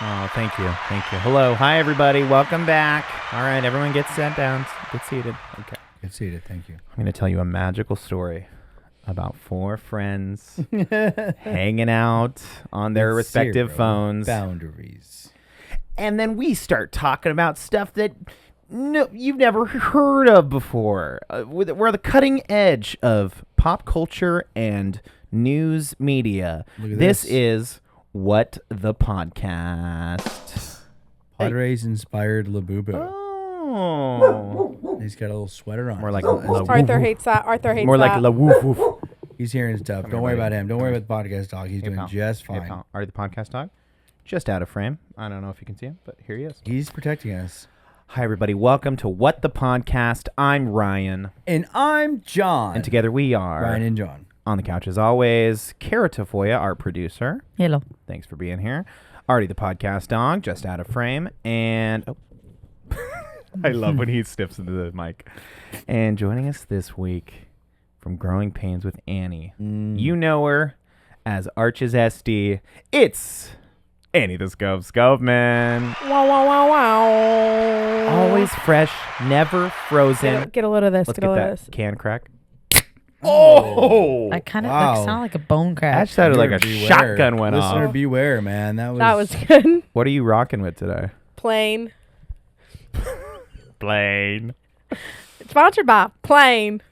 Oh, thank you. Thank you. Hello. Hi, everybody. Welcome back. All right, everyone get sat down. Get seated. Okay. Get seated. Thank you. I'm going to tell you a magical story about four friends hanging out on their respective phones. Boundaries. And then we start talking about stuff that you've never heard of before. We're the cutting edge of pop culture and news media. This is What the Podcast. Padres inspired Labubu. Oh. He's got a little sweater on. More like Arthur hates that. Arthur hates more that. like la woof woof. He's hearing stuff. Don't worry about him. Don't worry about the podcast dog. He's doing just fine. Are the podcast dog? Just out of frame. I don't know if you can see him, but here he is. He's protecting us. Hi, everybody. Welcome to What the Podcast. I'm Ryan. And I'm John. And together we are Ryan and John. On the couch as always. Cara Tafolla, our producer. Hello. Thanks for being here. Artie, the podcast dog, just out of frame. And I love when he sniffs into the mic. And joining us this week from Growing Pains with Annie, you know her as Arches SD. It's Annie the Skovmand. Wow, wow, wow, wow. Always fresh, never frozen. Get a load of this. Let's get a load get of that this. can crack. Oh! That kind of Wow. sounded like a bone crack. That sounded like a Beware. shotgun went Listener, off. beware, man. That That was good. What are you rocking with today? Plain. Plain. It's sponsored by Plain.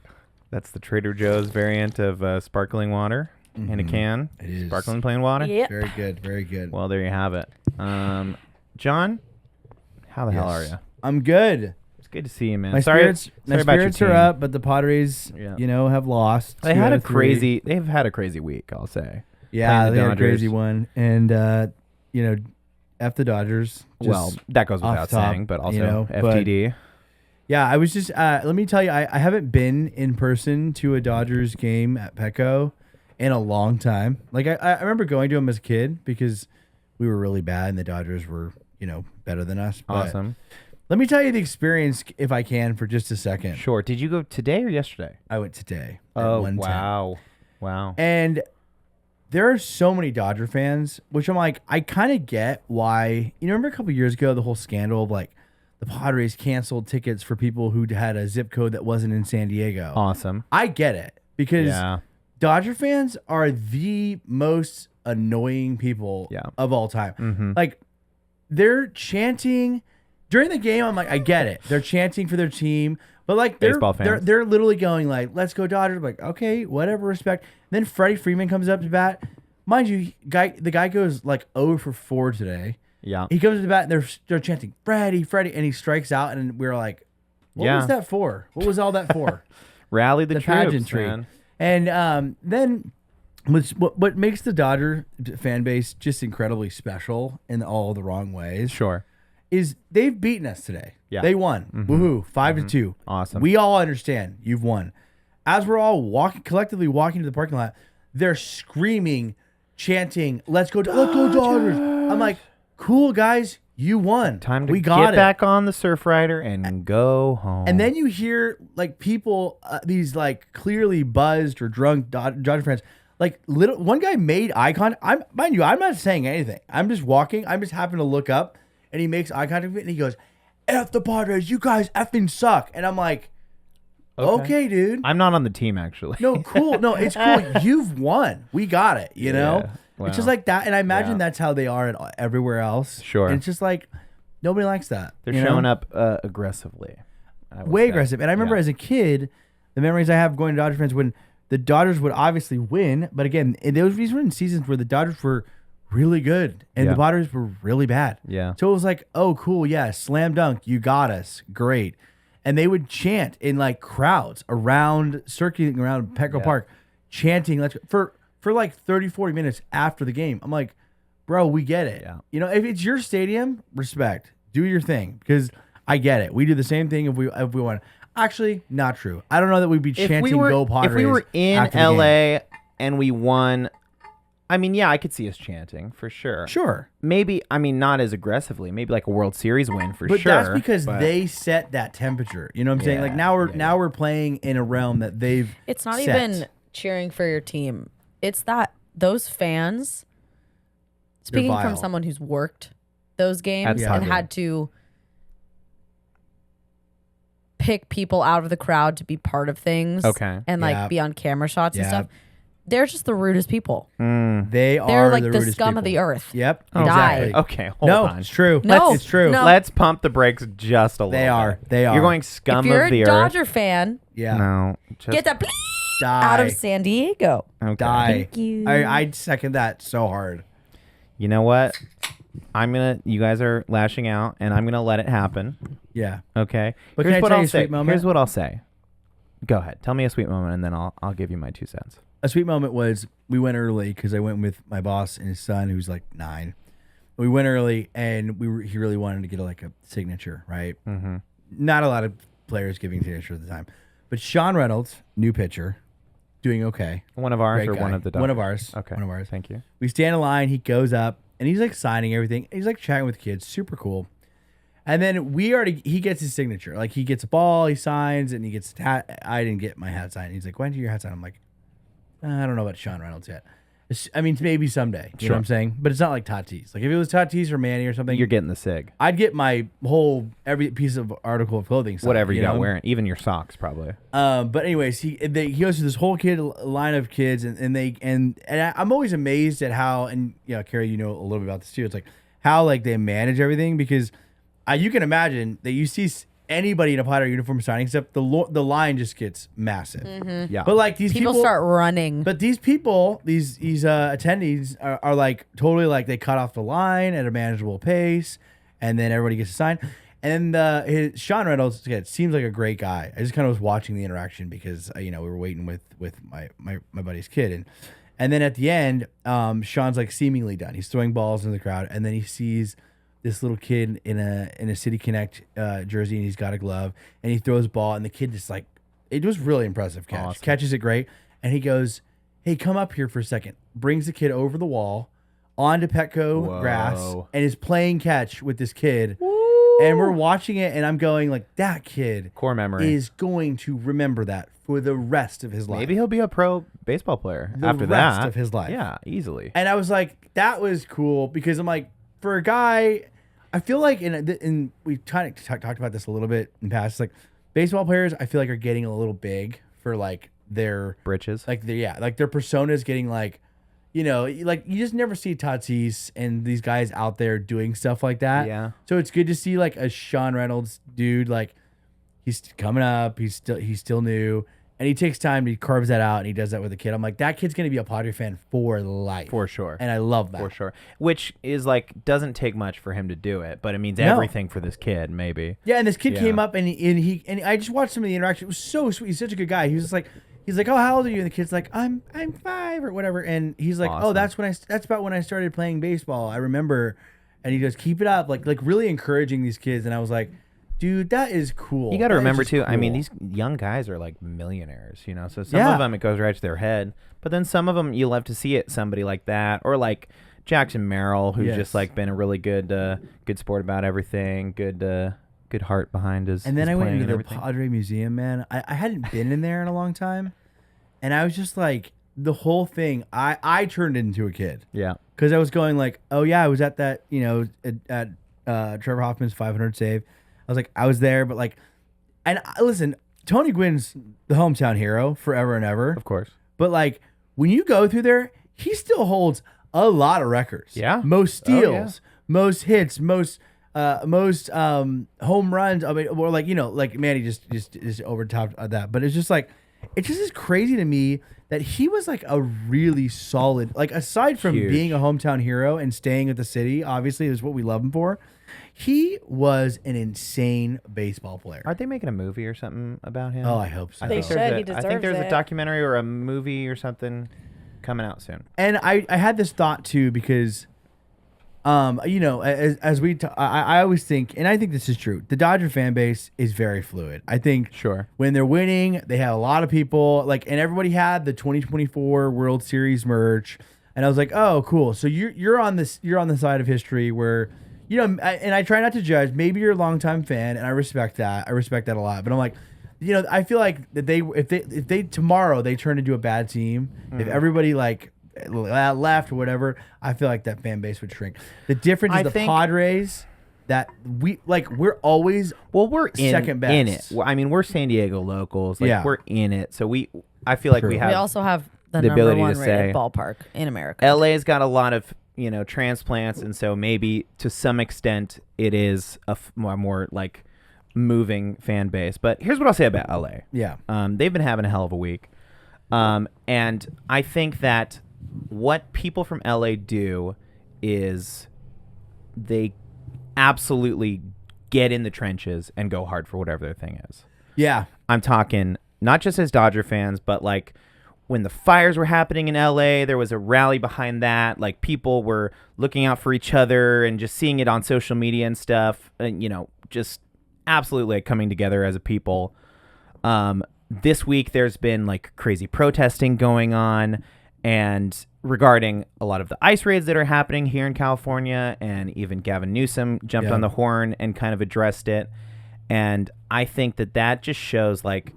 That's the Trader Joe's variant of sparkling water in a can. It is. Sparkling plain water. Yep. Very good. Very good. Well, there you have it. John, how the hell are you? I'm good. It's good to see you, man. My sorry spirits about your are team. up, but the Padres, Yeah. have lost. They 2 had out a of 3. crazy. They've had a crazy week. I'll say. Yeah, Playing the they had a Dodgers. crazy one, and F the Dodgers. Well, that goes off without top, saying, but also but- FTD. Yeah, I was just let me tell you, I haven't been in person to a Dodgers game at Petco in a long time. Like I remember going to them as a kid because we were really bad and the Dodgers were better than us. But Awesome. let me tell you the experience if I can for just a second. Sure. Did you go today or yesterday? I went today. At Oh 1:10. wow. And there are so many Dodger fans, which I'm like, I kind of get why. You remember a couple years ago, the whole scandal of like the Padres canceled tickets for people who had a zip code that wasn't in San Diego. Awesome. I get it because Yeah. Dodger fans are the most annoying people of all time. Mm-hmm. Like they're chanting during the game. I'm like, I get it. They're chanting for their team, but like Baseball fans. they're literally going like, "Let's go Dodgers!" I'm like, okay, whatever, respect. Then Freddie Freeman comes up to bat. Mind you, the guy goes like 0 for 4 today. Yeah. He comes to the bat and they're chanting Freddie, and he strikes out, and we're like, what was that for? What was all that for? Rally the troops, pageantry. man. And then what makes the Dodger fan base just incredibly special in all the wrong ways Sure. is they've beaten us today. Yeah. They won. Woohoo. 5-2. Awesome. We all understand you've won. As we're all collectively walking to the parking lot, they're screaming, chanting, let's go Dodgers. I'm like, cool guys, you won. Time to we got get it. back on the Surf Rider and go home. And then you hear like people, these like clearly buzzed or drunk Dodger fans, like one guy made eye contact. Mind you, I'm not saying anything. I'm just walking. I'm just happen to look up, and he makes eye contact with me, and he goes, "F the Padres, you guys effing suck." And I'm like, okay dude. I'm not on the team actually. No, cool. No, it's cool. You've won. We got it. You know. Wow. It's just like that, and I imagine that's how they are everywhere else. Sure. And it's just like nobody likes that. They're you know? showing up aggressively. I would Way say. aggressive. And I remember as a kid, the memories I have going to Dodgers fans when the Dodgers would obviously win, but again, these were in seasons where the Dodgers were really good and the Padres were really bad. Yeah. So it was like, oh, cool, yeah, slam dunk, you got us, great. And they would chant in like crowds around, circulating around Petco Park, chanting for like 30, 40 minutes after the game. I'm like, bro, we get it. Yeah. If it's your stadium, respect, do your thing because I get it. We do the same thing if we want. Actually, not true. I don't know that we'd be chanting "Go Padres." If we were in after the game. LA and we won, I mean, yeah, I could see us chanting for sure. Sure. Maybe, I mean, not as aggressively. Maybe like a World Series win for But sure. that's because they set that temperature. You know what I'm saying? Like now we're playing in a realm that they've It's not set. even cheering for your team. It's that those fans, speaking from vile. someone who's worked those games That's and popular. had to pick people out of the crowd to be part of things. Okay. And like Yeah. be on camera shots and Yeah. stuff. They're just the rudest people. They They're are like the the rudest scum of people. the earth. Yep. Oh, Exactly. Okay, hold No, on. it's true. No, It's true. no. Let's pump the brakes just a little They are. bit. They are. You're going scum If you're of the a earth. Dodger fan, Yeah. No. Just get that Die. out of San Diego. okay. Die. Thank you. I second that so hard. You know what? You guys are lashing out, and I'm gonna let it happen. Yeah. Okay. But Here's can I what tell I'll you a say. sweet moment? Here's what I'll say. Go ahead. Tell me a sweet moment, and then I'll give you my 2 cents. A sweet moment was we went early because I went with my boss and his son, who's like 9. We went early, and he really wanted to get like a signature, right? Mm-hmm. Not a lot of players giving signatures at the time, but Sean Reynolds, new pitcher, doing okay. One of ours Great or guy. one of the Dodgers? One of ours. Okay. One of ours. Thank you. We stand in line. He goes up and he's like signing everything. He's like chatting with kids. Super cool. And then he gets his signature. Like he gets a ball, he signs, and he gets a hat. I didn't get my hat signed. He's like, "When do your hat sign?" I'm like, I don't know about Sean Reynolds yet. I mean, maybe someday. You know what I'm saying? But it's not like Tatis. Like if it was Tatis or Manny or something, You're getting the sig. I'd get my every piece of article of clothing signed, Whatever you got know? wearing, even your socks probably. But anyways, he goes through this whole line of kids, and I'm always amazed at how, and Carrie, you know a little bit about this too. It's like how like they manage everything because you can imagine that you see anybody in a Pirate uniform signing stuff, the line just gets massive. Yeah. But like these People start running. But these people, these attendees are like totally like they cut off the line at a manageable pace, and then everybody gets to sign. And then Sean Reynolds, again, seems like a great guy. I just kind of was watching the interaction because we were waiting with my buddy's kid, and then at the end, Sean's like seemingly done. He's throwing balls in the crowd, and then he sees this little kid in a City Connect jersey, and he's got a glove, and he throws the ball, and the kid just like, it was really impressive catch. Awesome. Catches it great, and he goes, "Hey, come up here for a second." Brings the kid over the wall onto Petco Whoa. grass, and is playing catch with this kid. And we're watching it, and I'm going like, that kid Core memory. is going to remember that for the rest of his life. Maybe he'll be a pro baseball player The after rest that. of his life. Yeah, easily. And I was like, that was cool because I'm like, for a guy, I feel like, and we've kind of talked about this a little bit in past, like baseball players, I feel like are getting a little big for like their Britches. like their personas getting like, like you just never see Tatis and these guys out there doing stuff like that. Yeah. So it's good to see like a Sean Reynolds dude, like he's coming up, he's still new, and he takes time, he carves that out, and he does that with a kid. I'm like, that kid's gonna be a Padre fan for life. For sure. And I love that. For sure. Which is like, doesn't take much for him to do it, but it means No. everything for this kid, maybe. Yeah, and this kid Yeah. came up and I just watched some of the interaction. It was so sweet. He's such a good guy. He was just like, he's like, "Oh, how old are you?" And the kid's like, "I'm 5 or whatever." And he's like, Awesome. "Oh, that's about when I started playing baseball. I remember." And he goes, "Keep it up," like really encouraging these kids. And I was like, "Dude, that is cool." You got to That is remember just too. I mean, cool. these young guys are like millionaires, So some Yeah. of them it goes right to their head, but then some of them you love to see it. Somebody like that, or like Jackson Merrill, who's Yes. just like been a really good sport about everything. Good heart behind his. And then his I went playing into and the everything. Padre Museum, man. I hadn't been in there in a long time, and I was just like, the whole thing. I turned into a kid. Yeah. Because I was going like, oh yeah, I was at that, at Trevor Hoffman's 500 save. I was like, I was there, but like, and listen, Tony Gwynn's the hometown hero forever and ever. Of course. But like, when you go through there, he still holds a lot of records. Yeah. Most steals, Oh, yeah. most hits, most home runs. I mean, or like, like Manny just overtopped that. But it's just like, it just is crazy to me that he was like a really solid, like aside from Huge. being a hometown hero and staying at the city, obviously is what we love him for. He was an insane baseball player. Aren't they making a movie or something about him? Oh, I hope so. I They think should. there's He I think deserves there's a it. documentary or a movie or something coming out soon. And I had this thought too because, as I always think, and I think this is true. The Dodger fan base is very fluid. I think Sure. when they're winning, they have a lot of people and everybody had the 2024 World Series merch, and I was like, oh, cool. So you're on the side of history where, and I try not to judge. Maybe you're a longtime fan, and I respect that. I respect that a lot. But I'm like, I feel like that if they tomorrow they turn into a bad team, if everybody like left or whatever, I feel like that fan base would shrink. The difference is I the think- Padres that we're always Well, we're in, second best. in it. Well, I mean, we're San Diego locals. Like, Yeah. we're in it. So I feel like True. we We have We also have the the number ability one to rated say- ballpark in America. LA's got a lot of, transplants. And so maybe to some extent it is a more like moving fan base. But here's what I'll say about LA. Yeah. They've been having a hell of a week. And I think that what people from LA do is they absolutely get in the trenches and go hard for whatever their thing is. Yeah. I'm talking not just as Dodger fans, but like when the fires were happening in LA, there was a rally behind that. Like people were looking out for each other and just seeing it on social media and stuff. And, just absolutely like coming together as a people. This week, there's been like crazy protesting going on and regarding a lot of the ice raids that are happening here in California. And even Gavin Newsom jumped on the horn and kind of addressed it. And I think that just shows like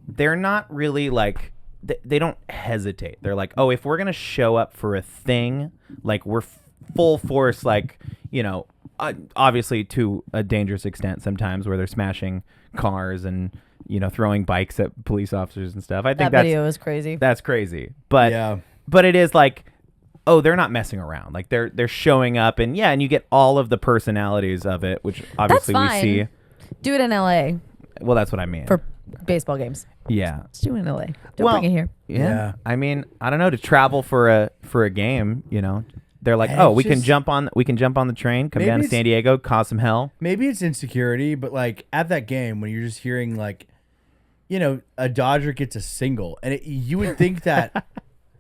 they're not really like they don't hesitate. They're like, oh, if we're going to show up for a thing, like we're full force, like, obviously to a dangerous extent sometimes where they're smashing cars and, throwing bikes at police officers and stuff. I think that video is crazy. that's crazy. But Yeah. but it is like, oh, they're not messing around. Like they're showing up and and you get all of the personalities of it, which obviously we fine. see. Do it in LA Well, that's what I mean. for baseball games. yeah. Just do it in LA. Don't bring it here. Yeah. I mean, I don't know, to travel for a game, they're like, And oh, it's we can just- jump on the train, come Maybe down to it's- San Diego, cause some hell. Maybe it's insecurity, but like at that game when you're just hearing like, a Dodger gets a single, and you would think that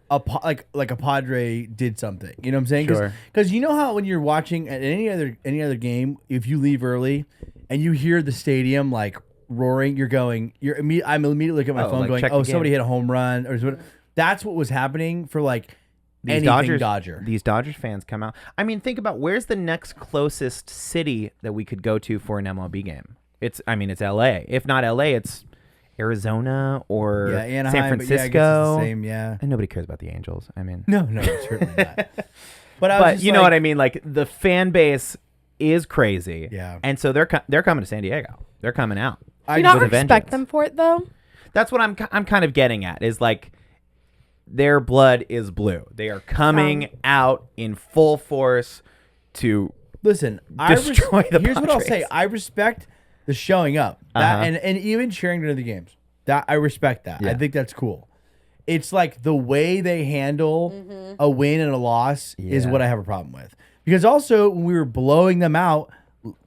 a Padre did something. You know what I'm saying? Sure. Because you know how when you're watching at any other game, if you leave early and you hear the stadium like roaring, I'm immediately looking at my Oh, phone like, going, check the oh, somebody game. hit a home run or something. That's what was happening for like These anything Dodger. These Dodgers fans come out. I mean, think about where's the next closest city that we could go to for an MLB game. It's LA. If not LA, it's Arizona or Yeah, Anaheim, San but yeah, I guess it's Francisco. the same, yeah. And nobody cares about the Angels. I mean, No, certainly not. But I was but just you know like- what I mean. Like the fan base is crazy. Yeah. And so they're coming to San Diego. They're coming out. Do you not with a respect vengeance. them for it though? That's what I'm kind of getting at. Is like their blood is blue. They are coming out in full force to Listen, Destroy the here's what I'll say. Padres. I respect the showing up Uh-huh. and even cheering during the games. That I respect that. I Yeah. think that's cool. It's like the way they handle a win and a loss is Yeah. what I have a problem with. Because also when we were blowing them out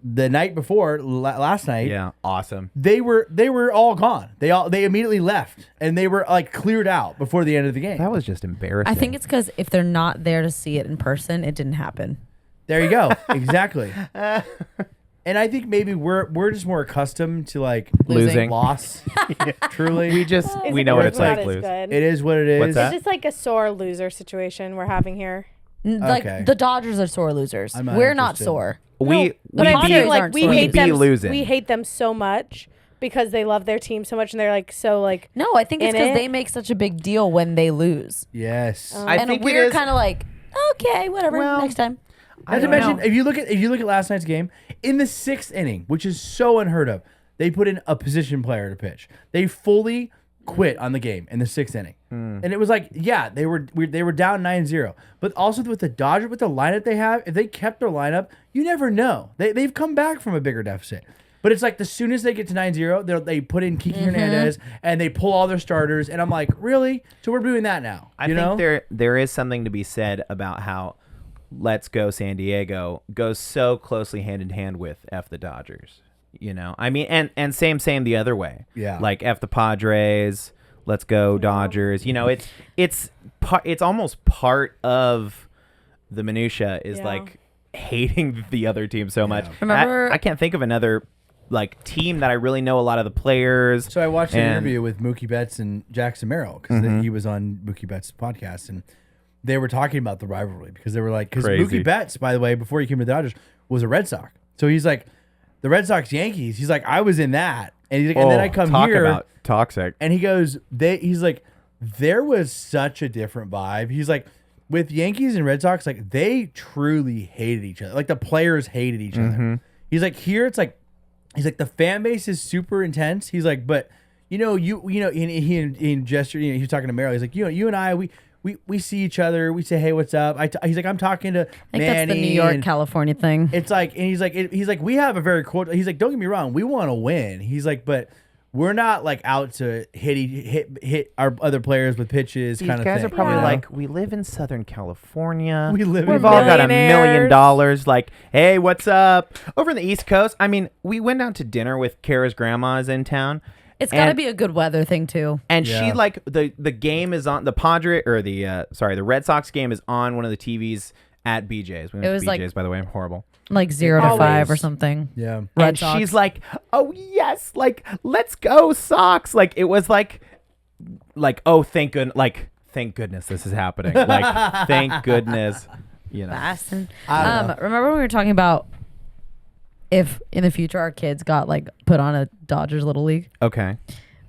the night before last night, yeah, awesome. they were all gone. They immediately left and they were like cleared out before the end of the game. That was just embarrassing. I think it's because if they're not there to see it in person, it didn't happen. There you go. Exactly. And I think maybe we're just more accustomed to like Losing. loss. Truly, we know what it's not like. as Lose. good. it is what it is. What's that? It's just like a sore loser situation we're having here. Like Okay. the Dodgers are sore losers. I'm not We're not interested. sore. We But the I'm Padres saying like aren't we sore. hate be them. losing. We hate them so much because they love their team so much and they're like so like. No, I think it's In because it? they make such a big deal when they lose. Yes. I And think it we're is- kind of like, okay, whatever, Well, next time. Not to don't mention, know. if you look at last night's game, in the 6th inning, which is so unheard of, they put in a position player to pitch. They fully quit on the game in the 6th inning, and it was like, yeah, they were down 9-0. But also with the Dodgers, with the lineup they have, if they kept their lineup, you never know. They've come back from a bigger deficit. But it's like the soon as they get to 9-0, they put in Kiki Hernandez and they pull all their starters, and I'm like, really? So we're doing that now? I think there is something to be said about how Let's Go San Diego goes so closely hand in hand with F the Dodgers. I mean, and same the other way. Yeah. Like F the Padres, Let's Go Dodgers. It's almost part of the minutia is Yeah. like hating the other team so much. Remember- I can't think of another like team that I really know a lot of the players. So I watched an and- interview with Mookie Betts and Jackson Merrill because he was on Mookie Betts' podcast, and they were talking about the rivalry because they were like, because Crazy. Mookie Betts, by the way, before he came to the Dodgers, was a Red Sox. So he's like, the Red Sox Yankees. He's like, I was in that, and he's like, and then I come talk here, about toxic. and he goes, he's like, there was such a different vibe. He's like, with Yankees and Red Sox, like they truly hated each other. Like the players hated each other. He's like, here it's like, he's like, the fan base is super intense. He's like, but he in gesture, he was talking to Meryl. He's like, you and I, we see each other. We say, hey, what's up? He's like, I'm talking to I think Manny. that's the New York, California thing. It's like, and he's like, we have a very cool. He's like, don't get me wrong, we want to win. He's like, but we're not like out to hit our other players with pitches. These kind of guys thing. are probably Yeah. like, we live in Southern California. We live We've in all got $1 millionaires. million. Like, hey, what's up? Over in the East Coast, I mean, we went out to dinner with Kara's grandma's in town. It's got to and- be a good weather thing too. And Yeah. she like the game is on the the Red Sox game is on one of the TVs at BJ's. We went It to was, like, BJ's, by the way. I'm horrible. Like 0 to Always. 5 or something. Yeah. Red And Sox. she's like, "Oh yes, like let's go Sox!" Like it was like, oh thank goodness this is happening. Like thank goodness, Boston. I don't know. Remember when we were talking about if in the future our kids got like put on a Dodgers Little League? Okay.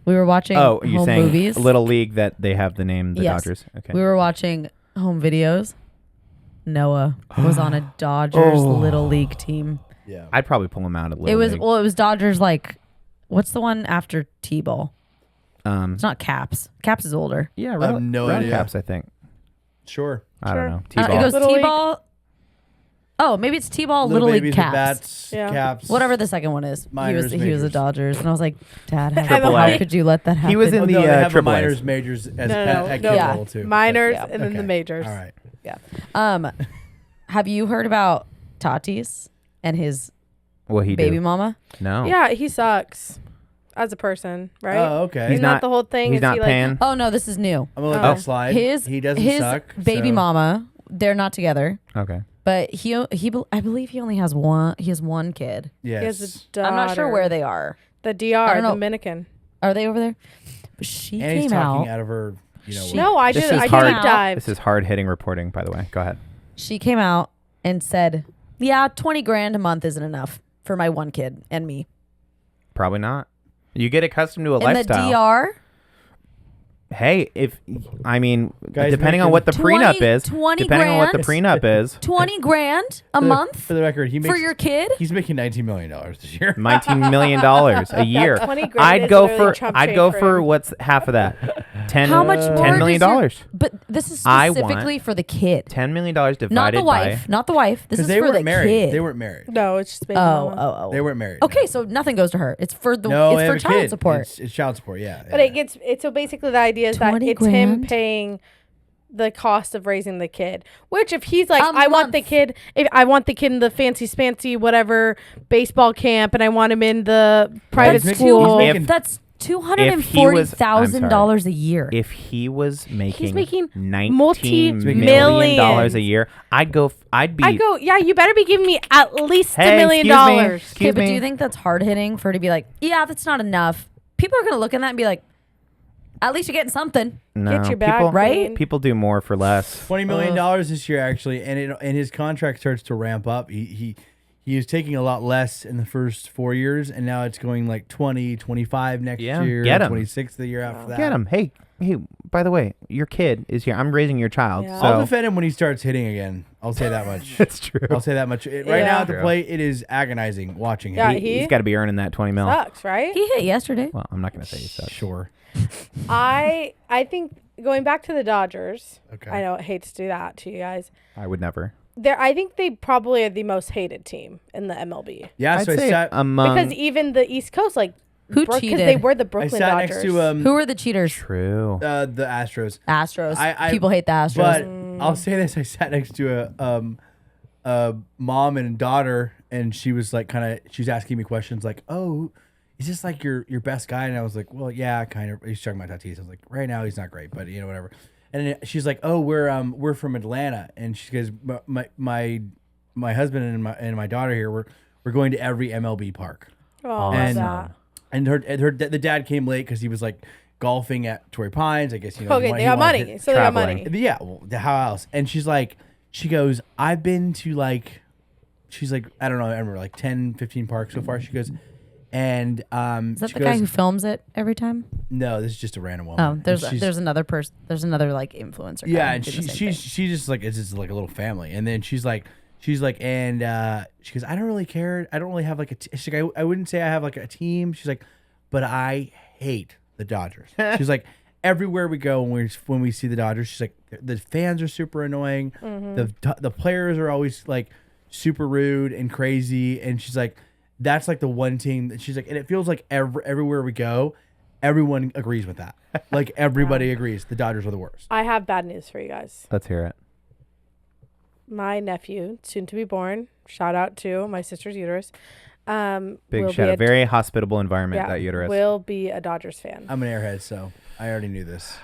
We were watching Oh, you home saying movies. Little League that they have the name the Yes. Dodgers? Okay. We were watching home videos. Noah was on a Dodgers Little League team. Yeah. I'd probably pull him out at Little It was League. it was Dodgers like what's the one after T-ball? It's not Caps. Caps is older. Yeah, I have no Round idea. Caps, I think. Sure. I Sure. don't know. It T-ball. goes Little League. T-ball. Oh, maybe it's T-ball, Little League babies, Caps. bats, Yeah. caps. Whatever the second one is. Minors, he was a majors. Dodgers, and I was like, Dad, Triple how A. could you let that happen? He was in Oh, the no, they have a Triple A's. minors, majors as, No, at kid Yeah. level too. Minors Yeah. and then the Okay. majors. All right. Have you heard about Tatis and his What he baby do? mama? No. Yeah, he sucks as a person, right? Oh, okay. Isn't that the whole thing? He's Is not he like, paying. Oh no, this is new. I'm gonna let Oh. that slide. His he doesn't his suck. baby so- mama. They're not together, Okay. but I believe he only has one. He has one kid. Yes. He has a daughter. I'm not sure where they are. The I DR, don't know. Dominican. Are they over there? But she and he's came talking out. out of her. She- No, I This did. is I hard. deep dive. This is hard hitting reporting, by the way. Go ahead. She came out and said, "Yeah, 20 grand a month isn't enough for my one kid and me." Probably not. You get accustomed to a In lifestyle. the DR, Hey, Guys depending on making what the 20 prenup is, 20 depending on what the grand? prenup is, 20 grand a month For the record, he makes for your kid. he's making $19 million this year. $19 million a year. 20 grand I'd is go literally for chump I'd change go for for him. what's half of that? How much more? $10 million. But this is I want specifically for the kid, $10 million divided not the wife. by. Not the wife. This Because is they for the weren't married. kid. They weren't married. No, it's just baby Oh, mama. They weren't married. Okay, so nothing goes to her. It's for the. No, they it's have for a child kid. support. It's child support. Yeah. But yeah. it gets it's so basically the idea is that 20 it's him grand? paying the cost of raising the kid. Which if he's like, A I want the month. kid in the fancy spancy whatever baseball camp and I want him in the private making- school. he's making- That's $240,000 $240,000 a year. If he was making making $19 million a multi-millions. year, I'd be. I go, yeah, you better be giving me at least Hey, $1 million. excuse me. Okay, Excuse but me. do you think that's hard hitting for her to be like, yeah, that's not enough? People are gonna look at that and be like, at least you're getting something. No, Get your bag people, clean. right? People do more for less. $20 million this year actually, and his contract starts to ramp up. He was taking a lot less in the first 4 years, and now it's going like 20, 25 next Yeah, year, get 'em. 26 the year after that. Get him. Hey. By the way, your kid is here. I'm raising your child. Yeah. So I'll defend him when he starts hitting again. I'll say that much. it's true. I'll say that much. Right Yeah. now at the True. plate, it is agonizing watching him. Yeah, He's got to be earning that 20 mil. sucks, right? He hit yesterday. Well, I'm not going to say he sucks. Sure. I think going back to the Dodgers. Okay. I know I hate to do that to you guys. I would never. I think they probably are the most hated team in the MLB. Yeah, I'd so I say sat, among Because even the East Coast, like Who because cheated? they were the I Brooklyn sat Dodgers. next to Who are the cheaters? true. the Astros. Astros. I- People hate the Astros. But I'll say this: I sat next to a mom and daughter, and she was like, she was asking me questions like, "Oh, is this like your best guy?" And I was like, "Well, yeah, kind of." He's talking about Tatis. I was like, "Right now, he's not great, but whatever." And then she's like, "Oh, we're from Atlanta," and she goes, "My husband and my daughter here, we're going to every MLB park." Oh, I love And that. and the dad came late because he was like golfing at Torrey Pines. I guess Okay, they got money. So they got money. traveling. Yeah, well, how else? And she goes, I've been to she's like, I don't know, I remember like 10, 15 parks so far. She goes, And Is that she the guy goes, who films it every time? No, this is just a random woman. Oh, And there's she's- another person. There's another like influencer. guy yeah, who and did the same she just like it's just like a little family. And then she's like, and she goes, I don't really care. I don't really have like she's like, I wouldn't say I have like a team. She's like, but I hate the Dodgers. She's like, everywhere we go when we see the Dodgers, she's like, the fans are super annoying. The players are always like super rude and crazy. And she's like, that's like the one team that she's like, and it feels like everywhere we go, everyone agrees with that. Like everybody agrees the Dodgers are the worst. I have bad news for you guys. Let's hear it. My nephew, soon to be born, shout out to my sister's uterus. Big shout out. Very hospitable environment, that uterus. Will be a Dodgers fan. I'm an airhead, so I already knew this.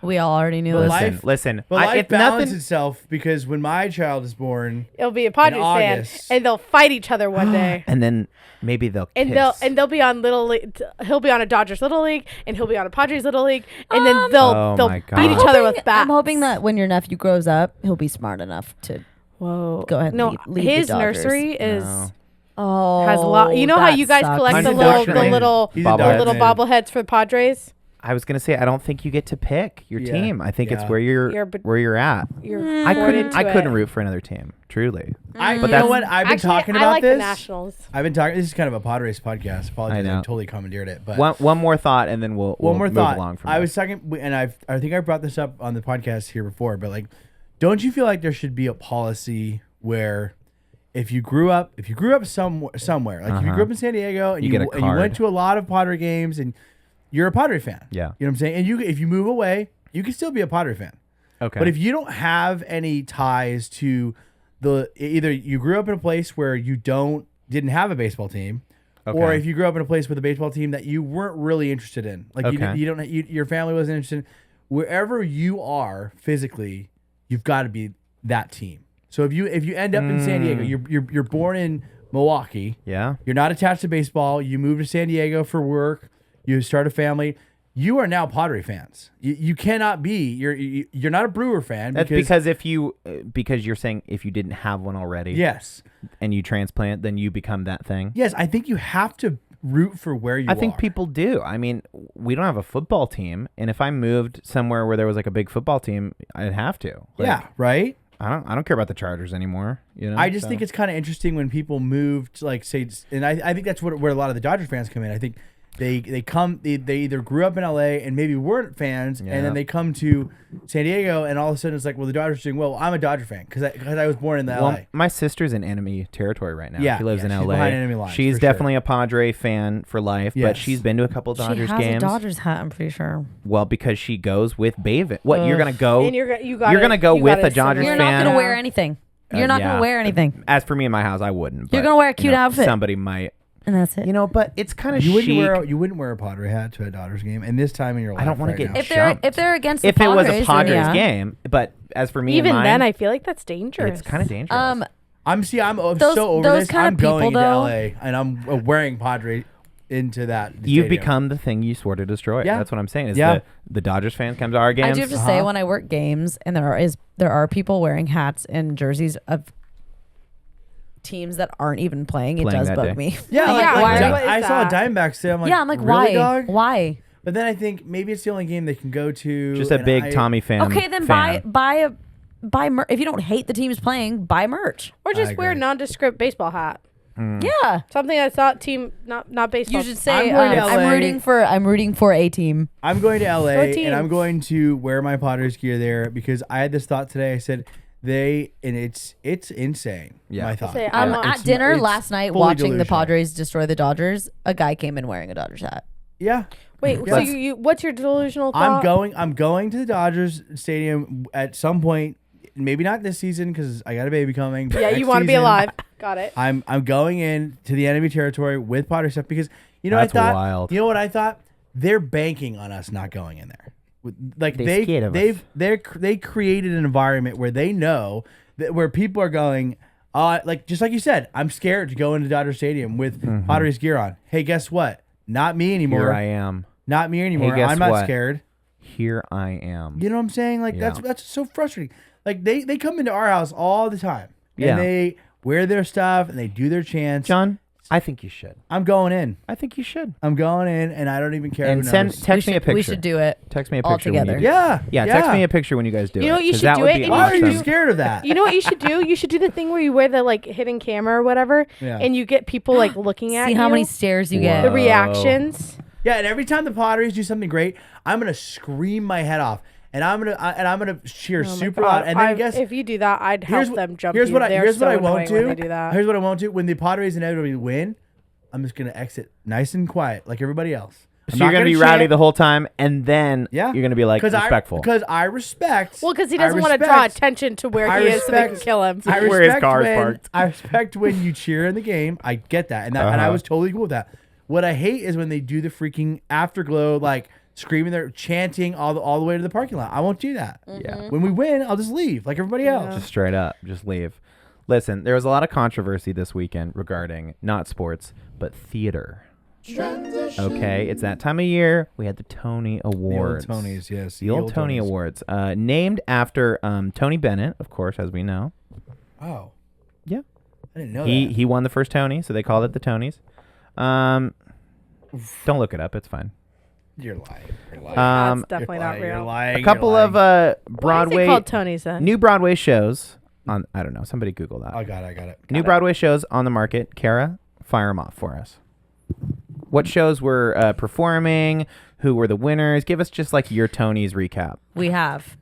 We all already knew But this. Listen. But life If balances nothing, itself because when my child is born, It'll be a Padres fan, August. and they'll fight each other one day. and then maybe they'll And kiss. they'll be on little league. He'll be on a Dodgers little league, and he'll be on a Padres little league, and then Oh they'll my beat God. each other with bats. I'm hoping that when your nephew grows up, he'll be smart enough to Whoa, go ahead and no, lead the his Dodgers. nursery is No. has a lot. You know how that you guys sucks. collect Mine's the indoctrinated. little He's Bobbleheads. little bobbleheads for the Padres. I was gonna say I don't think you get to pick your Yeah. team. I think it's Yeah. where You're where you're at. You're I born couldn't into I couldn't it. root for another team. Truly. I, But you that's- know what? I've been Actually, talking I about like this. the Nationals. I've been talking. This is kind of a Padres podcast. Apologies, I know. totally commandeered it. But One more thought, and then we'll one more move thought. along from I there. was talking, and I think I brought this up on the podcast here before. But like, don't you feel like there should be a policy where if you grew up somewhere, like if you grew up in San Diego and You you, get a and you went card. to a lot of Padre games and you're a Padre fan. Yeah. You know what I'm saying? And if you move away, you can still be a Padre fan. Okay. But if you don't have any ties to either you grew up in a place where you didn't have a baseball team, or Okay. if you grew up in a place with a baseball team that you weren't really interested in, like Okay. your family wasn't interested in, wherever you are physically, you've got to be that team. So if you end up in San Diego, you're born in Milwaukee, yeah. you're not attached to baseball, you move to San Diego for work, you start a family. You are now Padre fans. You cannot be. You're not a Brewer fan. That's because because you're saying if you didn't have one already, Yes. and you transplant, then you become that thing. Yes, I think you have to root for where you are. I think people do. I mean, we don't have a football team, and if I moved somewhere where there was like a big football team, I'd have to. Like, Yeah, right? I don't care about the Chargers anymore. You know. I just think it's kind of interesting when people move to like say, and I think that's where a lot of the Dodgers fans come in. I think they either grew up in LA and maybe weren't fans, and Yeah. then they come to San Diego, and all of a sudden it's like, well, the Dodgers are doing well. I'm a Dodger fan because I was born in the Well, LA. my sister's in enemy territory right now. Yeah, she lives in she's LA. behind enemy lines, She's for sure. definitely a Padre fan for life, but Yes. she's been to a couple Dodgers she has games. a Dodgers hat, I'm pretty sure. Well, because she goes with Baven. What you're gonna go? And You're gonna go with a Dodgers You're fan. not going to wear anything. You're not going yeah. to wear anything. As for me in my house, I wouldn't. You're but, gonna wear a cute outfit. Somebody might. And that's it. You know, but it's kind of You chic. wouldn't wear a Padre hat to a Dodgers game, and this time in your life, I don't want right to get now. jumped. if they're against the If it was a then Padres yeah. game, but as for me, Even and mine, then, I feel like that's dangerous. it's kind of dangerous. I'm Those- so over those this. kind of I'm going people, to though- LA, and I'm wearing Padre into that. You've stadium. become the thing you swore to destroy. Yeah. That's what I'm saying. Is Yeah. the Dodgers fans come to our games. I do have to say, when I work games and there are people wearing hats and jerseys of teams that aren't even playing, it Playing does that bug day. me. Yeah, Yeah, like, why- like, what is I saw a that? Diamondbacks say, I'm like, yeah, I'm like, really, why? dog? Why? But then I think maybe it's the only game they can go to. Just a and big Tommy fan. Okay, then fan. buy merch. If you don't hate the teams playing, buy merch. Or just I wear a agree. nondescript baseball hat. Yeah. Something that's not team, not baseball. You should say I'm going to I'm LA. rooting for a team. I'm going to LA, Go teams. and I'm going to wear my Padres gear there because I had this thought today. I said it's insane. Yeah. My thought. Say, At dinner it's last night, fully watching the delusional. Padres destroy the Dodgers, a guy came in wearing a Dodgers hat. Yeah. Wait, so Let's- you what's your delusional thought? I'm going to the Dodgers stadium at some point. Maybe not this season because I got a baby coming. But Yeah, next you want to be season, alive. Got it. I'm going in to the enemy territory with Padres stuff because That's I thought. wild. You know what I thought? They're banking on us not going in there. Like They're scared of us. they created an environment where they know that where people are going. Like just like you said, I'm scared to go into Dodger Stadium with Padres gear on. Hey, guess what? Not me anymore. Here I am. Not me anymore. guess I'm not what? scared. Here I am. You know what I'm saying? Like Yeah. that's so frustrating. Like they come into our house all the time. Yeah. And they wear their stuff and they do their chants. John, I think you should. I'm going in. I think you should. I'm going in, and I don't even care. And who send knows. text me a picture. We should do it. Text me a all picture when you together. do it. Yeah. Yeah, text me a picture when you guys do it. You know what you 'cause should that do would it, be and Why are you awesome. scared of that? You know what you should do? You should do the thing where you wear the like hidden camera or whatever, Yeah. and you get people like looking at See you. how many stares you get. the Whoa. reactions. Yeah, and every time the Potteries do something great, I'm gonna scream my head off, and I'm gonna cheer Oh my super God. loud. And then I I- guess if you do that, I'd here's help what- them jump here's you. what I They're here's so what I won't annoying when do. they do that. Here's what I won't do. When the Potteries inevitably win, I'm just gonna exit nice and quiet like everybody else. So you're gonna be rowdy the whole time, and then Yeah. you're gonna be like respectful. Because I respect. Well, because he I doesn't want to draw respect- attention to where I he is so they can respect- kill him. I Where his respect car's when, parked. I respect when you cheer in the game. I get that, and I was totally cool with that. What I hate is when they do the freaking afterglow, like screaming, they're chanting all the way to the parking lot. I won't do that. Yeah. When we win, I'll just leave like everybody else. Just straight up, just leave. Listen, there was a lot of controversy this weekend regarding not sports, but theater. Okay, it's that time of year. We had the Tony Awards. Tonys, yes. The old Tony Awards. Named after Tony Bennett, of course, as we know. Oh, Yeah. I didn't know He that. he won the first Tony, so they called it the Tonys. Don't look it up. It's fine. You're lying. You're lying. That's definitely not You're real. lying. A couple You're of lying. Why is it Broadway called Tony's then? new Broadway shows on. I don't know. Somebody Google that. I got it. New Broadway shows on the market. Cara, fire them off for us. What shows were performing? Who were the winners? Give us just like your Tonys recap. We have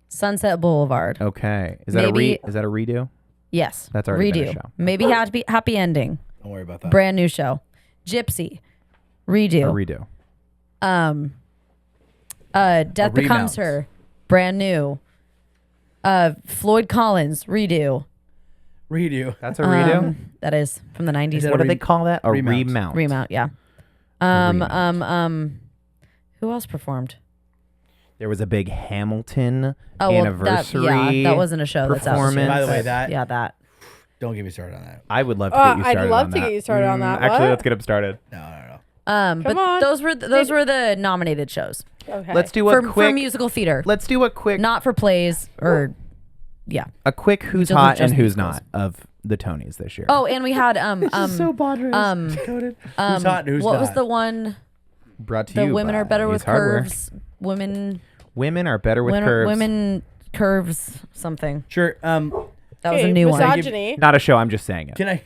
Sunset Boulevard. Okay, is that Maybe- is that a redo? Yes. That's already redo. been a show. Maybe happy ending. Don't worry about that. Brand new show. Gypsy. Redo. A redo. Death Becomes remount. Her. Brand new. Floyd Collins. Redo. Redo. That's a redo. That is from the 90s. Is that What a do they call that? A remount. remount. Remount, yeah. remount. Who else performed? There was a big Hamilton Oh, well, anniversary. that wasn't a show that's out. performance. By the way, that Yeah, that. don't get me started on that. I would love to get you started. I'd love on to that. get you started on that. Actually, What? let's get him started. No. But Come on. those were the nominated shows Okay. Let's do for, a quick. for musical theater, Let's do a quick. not for plays or yeah. a quick who's Just- hot and just who's musicals. not of the Tonys this year. Oh, and we had Who's hot and who's what was not? the one? brought to The you. women by are better with Ace Hardware. curves. Women Women are better with curves. women curves something. Sure. That was a Okay, new one. misogyny. Not a show. I'm just saying it. Can I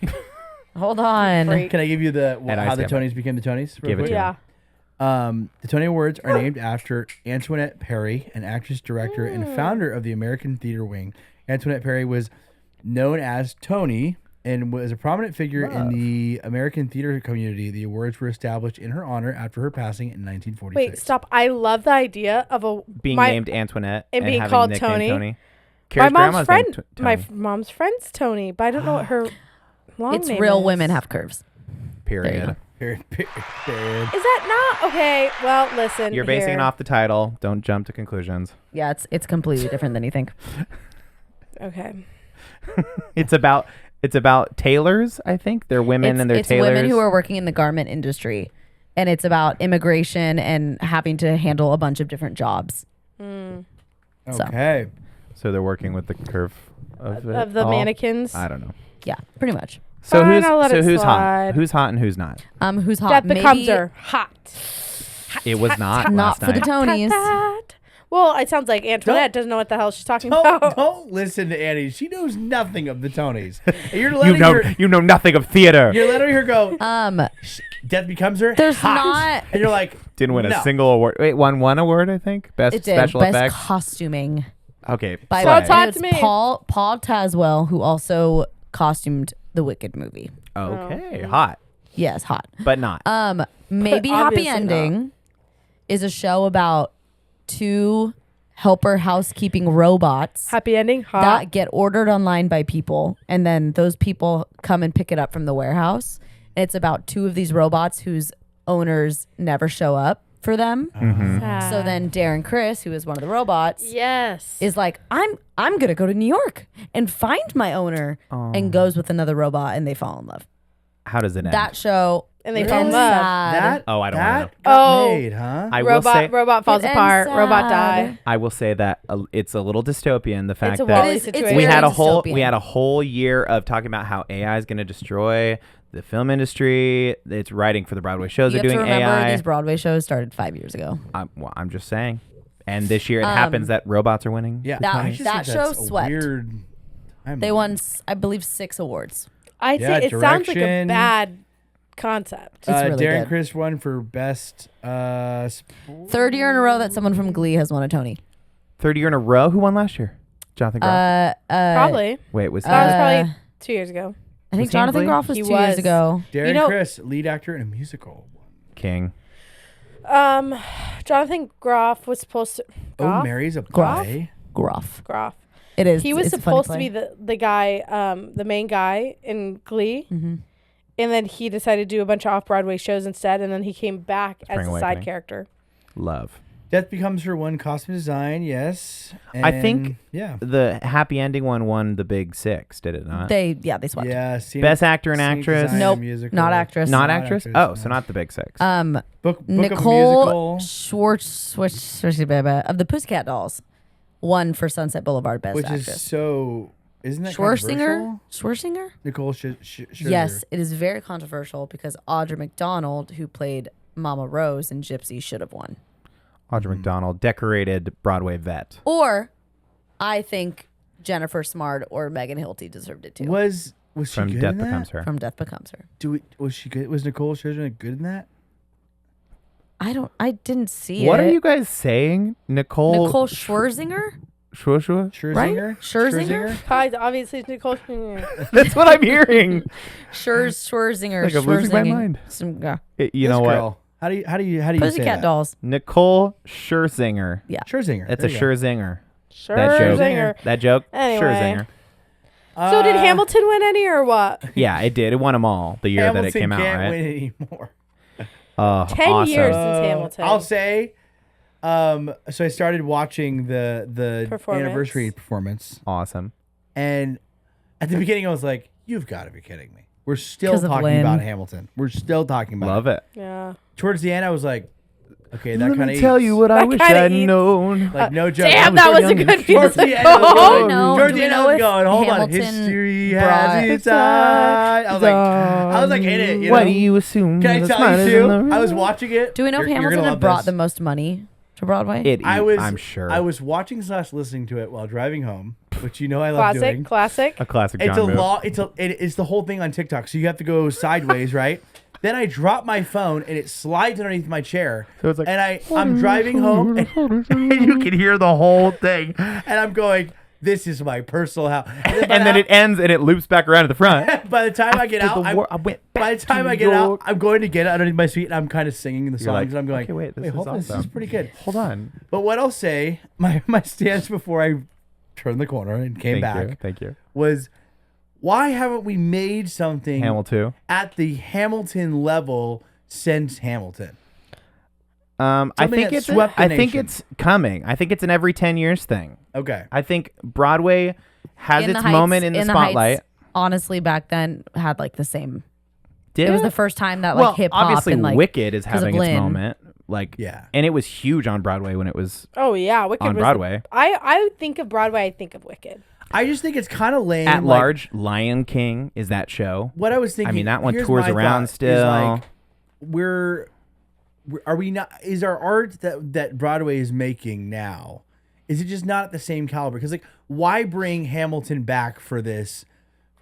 Hold on. Freak. can I give you the And I how the stand by Tonys became the Tonys? real Give it quick? to Yeah. The Tony Awards are named after Antoinette Perry, an actress, director, and founder of the American Theater Wing. Antoinette Perry was known as Tony and was a prominent figure in the American theater community. The awards were established in her honor after her passing in 1946. Wait, stop. I love the idea of Being my, named Antoinette and being having called nicknamed Tony. Tony. My Kara's mom's grandma's friend. named My Tony. mom's friend's Tony, but I don't know what her long It's name real is. women have curves. Period. Period. Is that not okay? Well, listen. You're basing here. it off the title. Don't jump to conclusions. Yeah, it's completely different than you think. Okay. It's about tailors. I think they're women and they're it's tailors. women who are working in the garment industry, and it's about immigration and having to handle a bunch of different jobs. Okay. So they're working with the curve of, it Of the all? mannequins. I don't know. Yeah, pretty much. So Fine, I'll let it who's hot? slide. Who's hot and who's not? Who's hot? That becomes Maybe her hot. It was not not last for the night. Tonys. Hot. Well, it sounds like Antoinette doesn't know what the hell she's talking Don't, about. don't listen to Annie. She knows nothing of the Tonys. And you're You letting know, her. you know nothing of theater. You're letting her go. Death becomes her. There's hot. not- And you're like, Didn't win no. a single award. Wait, won one award, I think. Best It did. special Best effects. costuming. Okay. By So the it's way, hot it's to me. Paul Tazwell, who also costumed the Wicked movie. Okay. Hot, Yes, hot. but not. Maybe Happy Obviously Ending is a show about two helper housekeeping robots Happy ending. Hot. that get ordered online by people, and then those people come and pick it up from the warehouse. And it's about two of these robots whose owners never show up for them. Sad. So then Darren Criss, who is one of the robots, Yes. is like, I'm gonna go to New York and find my owner, and goes with another robot, and they fall in love. How does it end? That show And they ends fall in love. sad. That. Oh, I don't that wanna got Oh. made, huh? I will say. Robot falls It ends apart. Robot sad. die. I will say that it's a little dystopian. The fact It's a that Wall-E It is- it's situation. we very had a dystopian. whole year of talking about how AI is going to destroy the film industry. It's writing for the Broadway shows. You They're have to doing remember AI. these Broadway shows started 5 years ago. Well, I'm just saying. And this year it happens that robots are winning. Yeah, That- I just that think that's show a swept. Weird They won, I believe, 6 awards. I'd Yeah, say it sounds like a direction. bad concept. It's really Darren good. Criss won for best. Third year in a row that someone from Glee has won a Tony. Third year in a row. Who won last year? Jonathan Groff. Probably. Wait, was he? That was probably 2 years ago. I think Was he in Jonathan Glee? Groff was He 2 years was. ago. Darren know- Criss, lead actor in a musical. King. Jonathan Groff was supposed to. Oh, Groff? Mary's a Groff. play. Groff. Groff. It is. He was it's a funny supposed to play. be the guy, the main guy in Glee, and then he decided to do a bunch of off-Broadway shows instead, and then he came back as Spring a side Awakening. character. Love. Death Becomes Her won costume design. Yes. I think And, yeah. the happy ending one won the big 6, did it not? They swept. Yeah. Scenic- Best actor and scenic actress? design, Nope, musical. not actress. Not actress? actress, Oh, no. so not the big 6. Book of a Nicole musical. Schwartz of the Pussycat Dolls won for Sunset Boulevard Best Which Actress. is so. Isn't that Schwarzinger? controversial? Schwarzinger? Nicole Scherzinger. Yes, it is very controversial because Audra McDonald, who played Mama Rose in Gypsy, should have won. Audra McDonald, decorated Broadway vet. Or I think Jennifer Smart or Megan Hilty deserved it too. Was she From good Death in that? Becomes Her. From Death Becomes Her. Was she good? Was Nicole Scherzinger good in that? I didn't see What it. are you guys saying? Nicole Schwarzinger? Schwarzinger? Scherzinger? Scherzinger? Hi, obviously it's Nicole Scherzinger. That's what I'm hearing. Schwarzinger. Like I'm losing my Schwarzinger. mind. Yeah. You This know what? girl. How do you say Pussycat that? Dolls. Nicole Scherzinger. Yeah. Scherzinger. That's There a you go. Scherzinger. Sure. That joke. Zinger. That joke? Anyway. Scherzinger. So did Hamilton win any or what? Yeah, it did. It won them all the year that it Hamilton came out, can't right? win anymore. 10 awesome. years since Hamilton. I'll say. So I started watching the Performance. anniversary performance, Awesome. and at the beginning I was like, "You've got to be kidding me! We're still 'Cause of talking Lynn. about Hamilton. We're still talking about Love it. Yeah. Towards the end, I was like, "Okay, that Let kind me of tell you what I That wish kinda I'd eats. known. Like no joke. Damn, I that was so a young good and Towards the music. end, I was Do going, we know- towards do the we end, I know was if going, hold on, Hamilton history brought- has its side. I was like in it. You What know? do you assume? Can I the tell smart you is too? in the I was room? watching it. Do we know if You're Hamilton gonna had love brought this. the most money to Broadway? I'm sure. I was watching / listening to it while driving home, which you know I love doing. Classic. a classic It's John a move. law. It's the whole thing on TikTok. So you have to go sideways, right? Then I drop my phone and it slides underneath my chair. So it's like, and I'm driving home and you can hear the whole thing. And I'm going, this is my personal house. And then it ends and it loops back around to the front. by the time I get out, I went by back the time to I get out, York. I'm going to get it underneath my seat and I'm kind of singing the songs. like, and I'm going, okay, wait, this is hold on, this awesome. is pretty good. Hold on. But what I'll say, my stance before I turned the corner and came back Thank you. was, why haven't we made something Hamilton. at the Hamilton level since Hamilton? I Something think that it's swept the I think nation. it's coming. I think it's an every 10 years thing. Okay. I think Broadway has In its the Heights- moment in the spotlight. Heights, honestly, back then had like the same. Did It was the first time that like well, hip hop obviously and like Wicked is 'cause of having its Lynn. moment. Like Yeah. and it was huge on Broadway when it was Oh yeah, Wicked on was Broadway. I think of Broadway. I think of Wicked. I just think it's kind of lame. At like, large, Lion King is that show. what I was thinking. I mean, that one here's tours my around thought, is, still. like, are we not? Is our art that Broadway is making now? Is it just not at the same caliber? Because like, why bring Hamilton back for this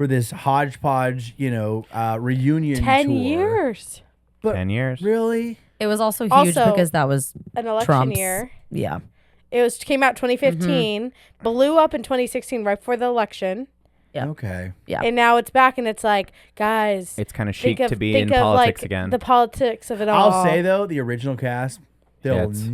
hodgepodge, reunion? 10 tour? years. But 10 years. really? It was also huge Also, because that was An election Trump's. year. Yeah. It came out 2015, blew up in 2016 right before the election, Yeah. Okay. Yeah. and now it's back and it's like, guys, It's kind of think chic of, to be think in of, politics like, again. The politics of it all. I'll say though, the original cast, there it's-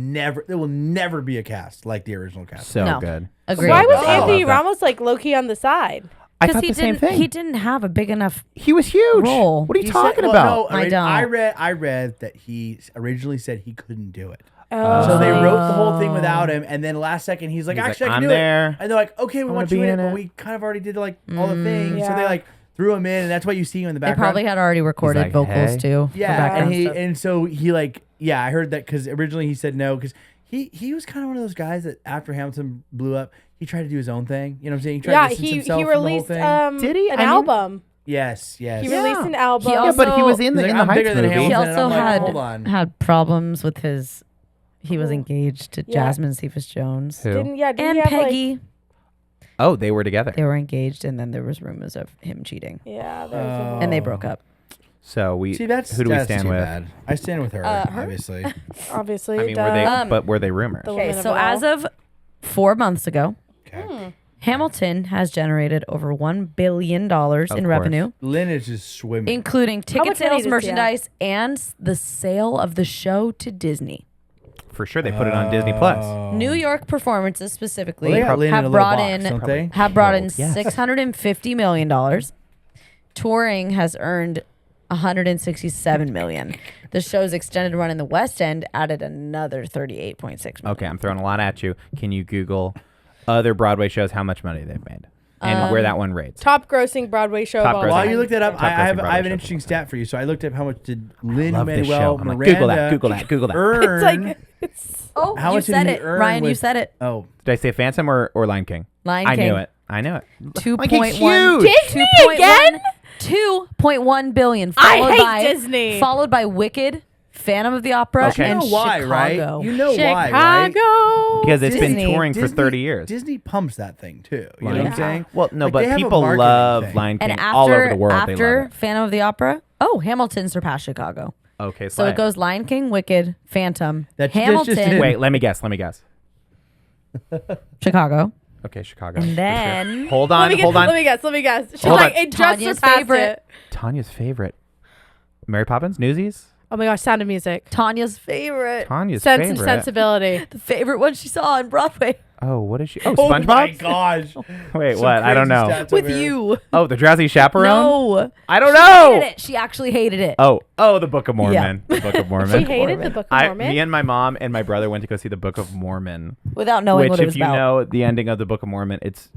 will never be a cast like the original cast. so No. good. Agreed. Why was So good. I Anthony love that. Ramos like low key on the side? I Because thought he the same didn't thing. he didn't have a big enough He was huge. Role. What are you He talking said- about? well, no, I don't. I read that he originally said he couldn't do it. Oh. So they wrote the whole thing without him, and then last second he's like, He's like, "Actually, I can "I'm do there. it." And they're like, "Okay, we I'm want gonna you be in it, in but it." we kind of already did like all the things." So Yeah. they like threw him in, and that's why you see him in the they background. probably had already recorded like, vocals "Hey." too. for Yeah, background and stuff. so he like, yeah, I heard that because originally he said no because he was kind of one of those guys that after Hamilton blew up, he tried to do his own thing. You know what I'm saying? He tried Yeah, to distance he himself from the whole released thing. Did he? an I mean- album. Yes. He released an album. He Yeah, but he was also- in the He's in like, the I'm bigger Heights than movie. He Hamilton. also And I'm like, hold on. had problems with his. He was Oh. engaged to Yeah. Jasmine Cephas Jones Who? Didn't and he have, Peggy. Oh, they were together. They were engaged, and then there was rumors of him cheating, Yeah, there was a whole- and they broke up. So we. See, that's who do we that's stand too with? bad. I stand with her, Her? obviously. obviously. I mean, duh. were they? But were they rumors? The Okay, women so of it all. as of 4 months ago, Okay. Hamilton has generated over $1 billion in course. revenue, Lynn is just swimming. including ticket much money sales, does he have? merchandise, and the sale of the show to Disney. For sure, they put it on Disney Plus. New York performances specifically Well, they got Lynn in a have little brought box, in don't they? have brought in Yes. $650 million. Touring has earned $167 million. The show's extended run in the West End added another $38.6 million. Okay, I'm throwing a lot at you. Can you Google other Broadway shows? How much money they've made, and where that one rates? top grossing Broadway show Top of all grossing. While time. you looked that up, Top I grossing have Broadway an show. interesting stat for you. So I looked up how much did Lin love this Manuel show. I'm like, Miranda Google that, Google that, Google that. earn. It's like it's Oh, How you much did said he it. earn Ryan, you with- said it. Oh, Did I say Phantom or Lion King? Lion I King. knew it. I knew it. 2.1 huge. Disney again? 2.1 billion. I Followed hate by, Disney. Followed by Wicked, Phantom of the Opera, Okay. you and know why, Chicago. right? You know why, Chicago. right? Because it's been Disney. touring for 30 years. Disney pumps that thing too. You Lion know what I'm King. saying? Well, no, Like, they but have a people marketing love thing. Lion King And after, all over the world. They after love it. Phantom of the Opera, Hamilton surpassed Chicago. Okay, So it goes Lion King, Wicked, Phantom, That's just Hamilton, it. Wait, let me guess. Chicago, Okay, Chicago. and for then sure. Hold on, hold Let on. me guess. She's Hold like, on. it just Tanya's surpassed favorite. it. Tanya's favorite. Mary Poppins, Newsies. Oh my gosh, Sound of Music. Tanya's favorite. Tanya's Sense and favorite. Sensibility. The favorite one she saw on Broadway Oh, what is she? Oh, Oh my SpongeBob. gosh! Wait, Some what? I don't crazy know. stats with over here. you. Oh, the Drowsy Chaperone. No. I don't Hated know. it. She actually hated it. Oh, the Book of Mormon. The Book of Mormon. She hated the Book of Mormon. Me and my mom and my brother went to go see the Book of Mormon. Without knowing Which, what it if was you about. know the ending of the Book of Mormon, it's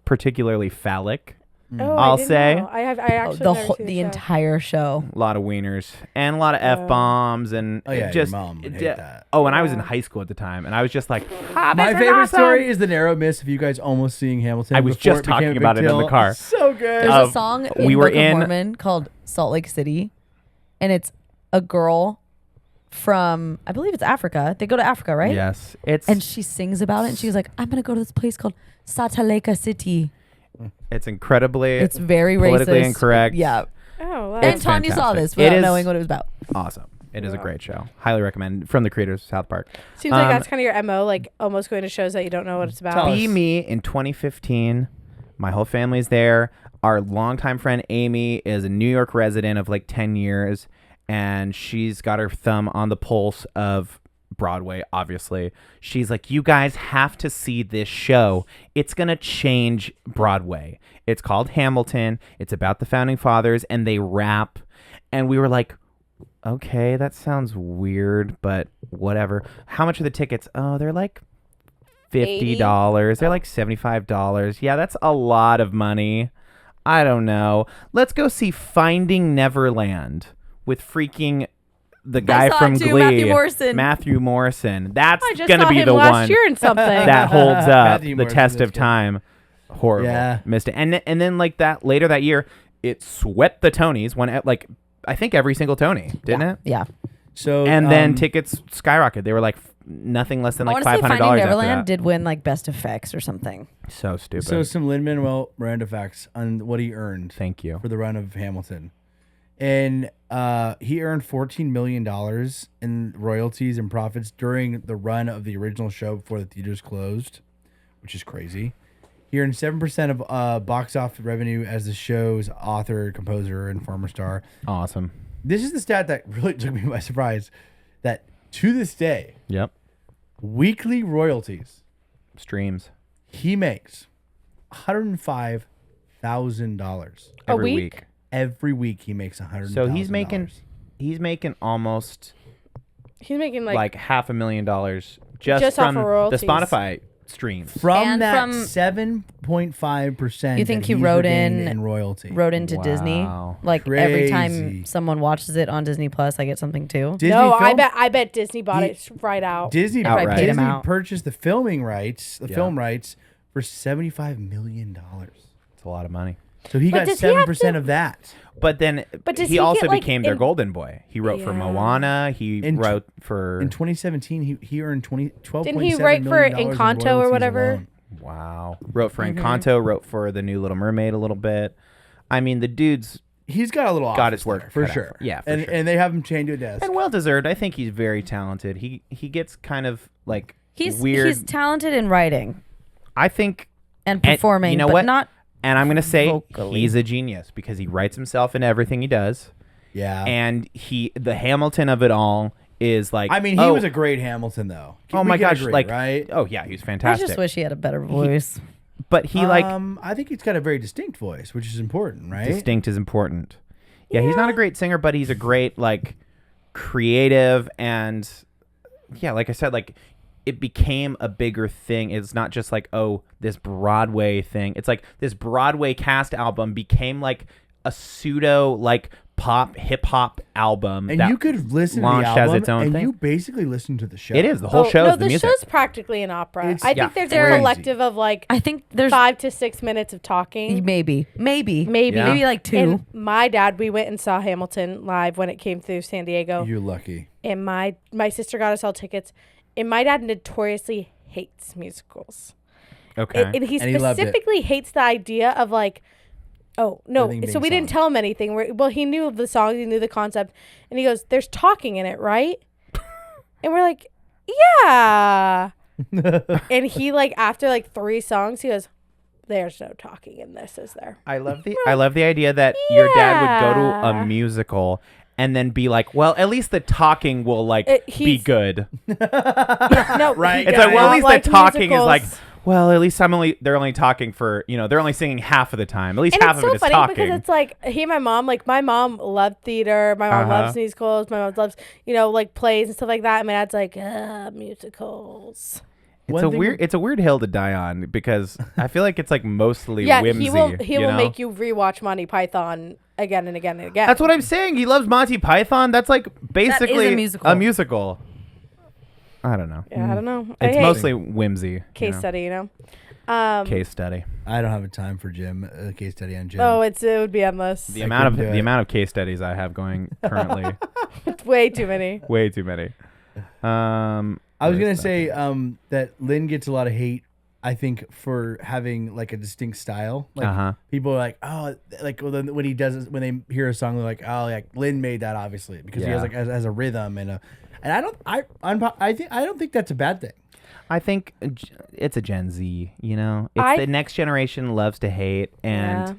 particularly phallic. Oh, I'll I didn't say. know. I actually the never whole, seen the show. entire show. A lot of wieners and a lot of f bombs and Oh, yeah, your just mom would hate yeah. that. Oh, and I was in Yeah. high school at the time, and I was just like, My favorite story is the narrow miss of you guys almost seeing Hamilton. I was before just it became talking a big about it in the deal. car. So good. There's Of- a song we in were Book of in- Mormon called Salt Lake City, and it's a girl from, I believe it's Africa. They go to Africa, right? Yes, it's And she sings about it, and she's like, I'm going to go to this place called Sataleka City. it's incredibly It's very politically racist. incorrect. Yeah. Oh, wow. And It's Tanya saw fantastic. this It without is- knowing what it was about. awesome. It is a Wow. great show. Highly recommend. From the creators of South Park. Seems like Um, that's kind of your MO, like almost going to shows that you don't know what it's about. Tell us. Be Me in 2015. My whole family's there. Our longtime friend Amy is a New York resident of like 10 years, and she's got her thumb on the pulse of Broadway, obviously. She's like, you guys have to see this show. It's going to change Broadway. It's called Hamilton. It's about the founding fathers, and they rap. And we were like, okay, that sounds weird, but whatever. How much are the tickets? Oh, they're like $50. They're like $75. Yeah, that's a lot of money. I don't know. Let's go see Finding Neverland with freaking the guy saw it from too, Glee, Matthew Morrison. Matthew Morrison. That's I just gonna saw be him the last one year in something. that holds up Matthew the Morrison test is of good. time. Horrible. Yeah. Missed it. And then like that later that year, it swept the Tonys. Won like I think every single Tony, didn't it? Yeah. So And then tickets skyrocketed. They were like nothing less than I like want to say $500 Finding after Neverland that. did win like Best Effects or something. So stupid. So some Lin-Manuel Miranda facts on what he earned Thank you. for the run of Hamilton. And he earned $14 million in royalties and profits during the run of the original show before the theaters closed, which is crazy. He earned 7% of box office revenue as the show's author, composer, and former star. Awesome. This is the stat that really took me by surprise, that to this day, Yep. weekly royalties, Streams he makes $105,000. A every week? week. Every week he makes $100,000. So he's making almost He's making like $500,000 just off from of the royalties. Spotify streams. from And that from- 7.5%. You think that he he's wrote regained in- royalty. Wrote into Disney. Wow. Like every Crazy. time someone watches it on Disney Plus, I get something too. Disney no, film- I bet Disney bought He- it right out. Disney Outright paid Disney him out. purchased the Yeah. film rights for $75 million. It's a lot of money. So he But got does he have 7% to- of that. But then does he he also get, like, became their in- golden boy. He wrote for Yeah. Moana. He In tw- wrote for In 2017, he earned 12.7 Didn't he write for million dollars in Encanto or royalties whatever? alone. wow. Wrote for Encanto. Wrote for the new Little Mermaid a little bit. I mean, the dude's He's got a little got office his work there, for cut out sure. for- yeah, for and sure. and they have him chained to a desk. and well deserved. I think he's very talented. He gets kind of like He's weird. talented in writing I think, and and performing, you know but what? not. And I'm gonna say vocally. he's a genius because he writes himself in everything he does, Yeah. and the Hamilton of it all is like. I mean, he was a great Hamilton, though. Oh We my can gosh! agree, Like, right? oh yeah, he's I fantastic. just wish he had a better voice. but he like I think he's got a very distinct voice, which is important, right? distinct is important. Yeah, he's not a great singer, but he's a great like creative and yeah, like I said, like it became a bigger thing. It's not just like, oh, this Broadway thing. It's like this Broadway cast album became like a pseudo like pop hip hop album. And that you could listen to the launched as album, its own and thing. you basically listen to the show. It is the whole show No, is the the music. show's practically an opera. It's- I yeah, think there's crazy. a collective of like I think there's 5 to 6 minutes of talking. maybe Maybe. Yeah. maybe like 2. And my dad, we went and saw Hamilton live when it came through San Diego. You're lucky. And my sister got us all tickets. And my dad notoriously hates musicals. Okay. And he And he loved it. specifically hates the idea of like, oh, no. Everything So being we didn't sung. tell him anything. Well, he knew the songs, he knew the concept. And he goes, there's talking in it, right? And we're like, yeah. And he like, after like 3 songs, he goes, there's no talking in this, is there? I love the idea that your dad would go to Yeah. a musical and then be like, well, at least the talking will like be he's- good. Yeah, no, Right. he It's does like, well, at not least like the talking is like, musicals. well, at least they're only talking for, they're only singing half of the time. At least And half it's of so it is funny talking. because it's like he and my mom, like my mom loved theater. My mom Uh-huh. loves musicals. My mom loves, like plays and stuff like that. And my dad's like, musicals. It's a weird hill to die on because I feel like it's like mostly Yeah, whimsy. he will make you rewatch Monty Python again and again and again. That's what I'm saying. He loves Monty Python. That's like basically musical. a musical. I don't know. Yeah, I don't know. It's Hey, mostly whimsy. case study, Case study. I don't have a time for Jim. A case study on Jim. Oh, it would be endless. The amount couldn't do it. of case studies I have going currently, It's way too many. way too many. I was gonna say that Lynn gets a lot of hate. I think for having like a distinct style. Like Uh-huh. people are like, oh, like when he does it, when they hear a song, they're like, oh, like Lynn made that obviously because he has Yeah. like has a rhythm and I don't think that's a bad thing. I think it's a Gen Z. It's I- the next generation loves to hate and Yeah.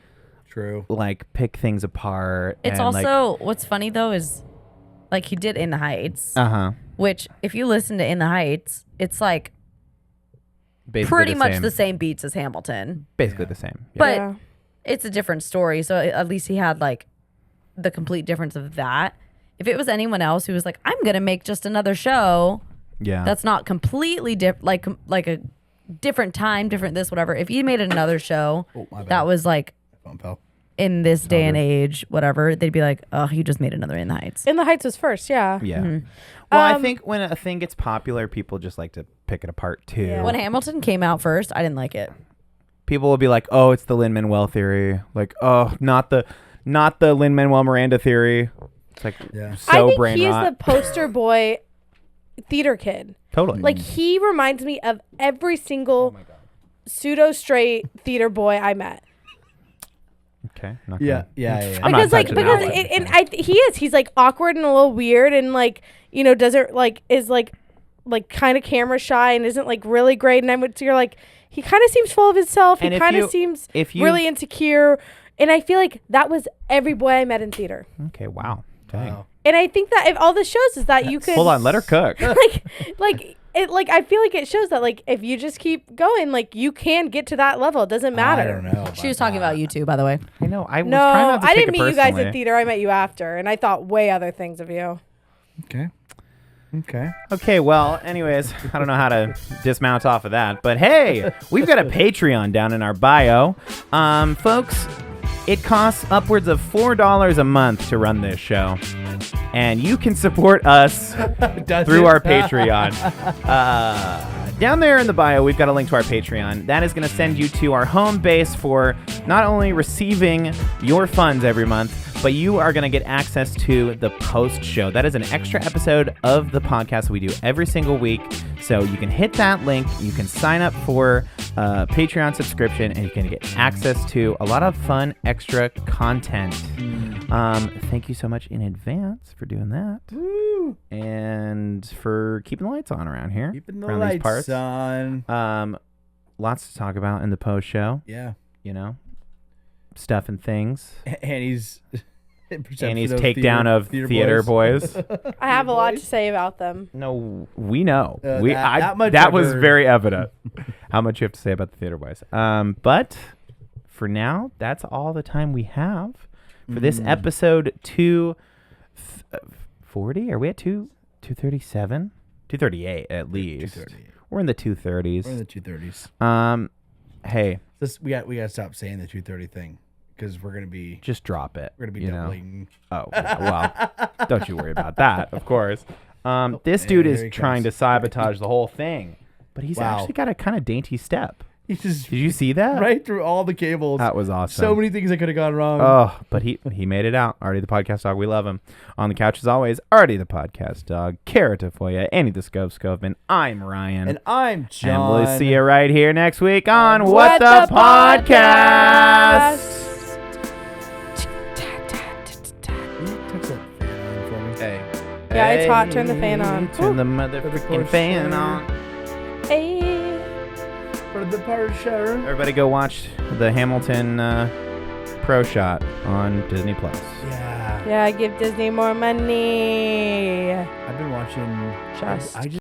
True. like pick things apart. It's and, also what's funny though is like he did In the Heights, uh-huh. which if you listen to In the Heights, it's like Basically pretty the much same. the same beats as Hamilton, Basically the same. Yeah. but Yeah. it's a different story. So at least he had like the complete difference of that. If it was anyone else who was like, I'm gonna make just another show yeah. that's not completely different, like a different time, different this, whatever. If you made another show Oh, my bad. that was like Phone fell. in this day and age, whatever, they'd be like, oh, you just made another In the Heights. In the Heights was first, yeah. Yeah. Mm-hmm. Well, I think when a thing gets popular, people just like to pick it apart too. Yeah. When Hamilton came out first, I didn't like it. People will be like, "Oh, it's the Lin-Manuel theory." Like, "Oh, not the Lin-Manuel Miranda theory." It's like Yeah. so I think brain he's rot. the poster boy theater kid. Totally. Like he reminds me of every single pseudo straight theater boy I met. okay. Not Yeah, gonna- yeah. I'm not Because like touching because that. he's like awkward and a little weird and like doesn't like is like kind of camera shy and isn't like really great and you're like he kind of seems full of himself. And He if kind you- of seems if you- really insecure. And I feel like that was every boy I met in theater. Okay. Wow. Dang. Wow. And I think that if all this shows is that you could Hold on. Let her cook. I feel like it shows that like if you just keep going, like you can get to that level. It doesn't matter. I don't know. She was talking about you too, by the way. I know. I was No, trying not to I take didn't it meet you guys personally. in theater. I met you after, and I thought way other things of you. Okay. Okay. Okay, well, anyways, I don't know how to dismount off of that, but hey, we've got a Patreon down in our bio. Folks, it costs upwards of $4 a month to run this show, and you can support us Does through it? our Patreon. Down there in the bio, we've got a link to our Patreon. That is going to send you to our home base for not only receiving your funds every month, but you are going to get access to the post show. That is an extra episode of the podcast we do every single week. So you can hit that link. You can sign up for a Patreon subscription, and you can get access to a lot of fun extra content. Thank you so much in advance for doing that. Woo. And for keeping the lights on around here. Keeping the around these lights parts. on. Lots to talk about in the post show. Yeah. You know, stuff and things. Annie's Annie's takedown of theater boys. I have a lot to say about them. No, we know. That that was very evident. How much you have to say about the theater boys. But for now, that's all the time we have for this episode 240. Are we at 237? 238 at least. 238. We're in the 230s. We're in the 230s. Hey, we got to stop saying the 230 thing because we're gonna be just drop it. We're gonna be you know? doubling. Oh, well, don't you worry about that, of course. This dude there is he trying to comes. sabotage the whole thing, but he's actually got a kind of dainty step. He just Did you see that? right through all the cables. That was awesome. So many things that could have gone wrong. Oh, but he made it out. Artie the podcast dog, we love him. On the couch as always, Artie the podcast dog, Cara Tafolla, Annie the Skovmand. I'm Ryan. And I'm John. And we'll see you right here next week on What the Podcast. Hey. Yeah, it's hot. Turn the fan on. Turn the motherfucking fan on. Hey. For the part show. Everybody go watch the Hamilton Pro Shot on Disney Plus. Yeah. Yeah, give Disney more money. I've been watching. Just. I just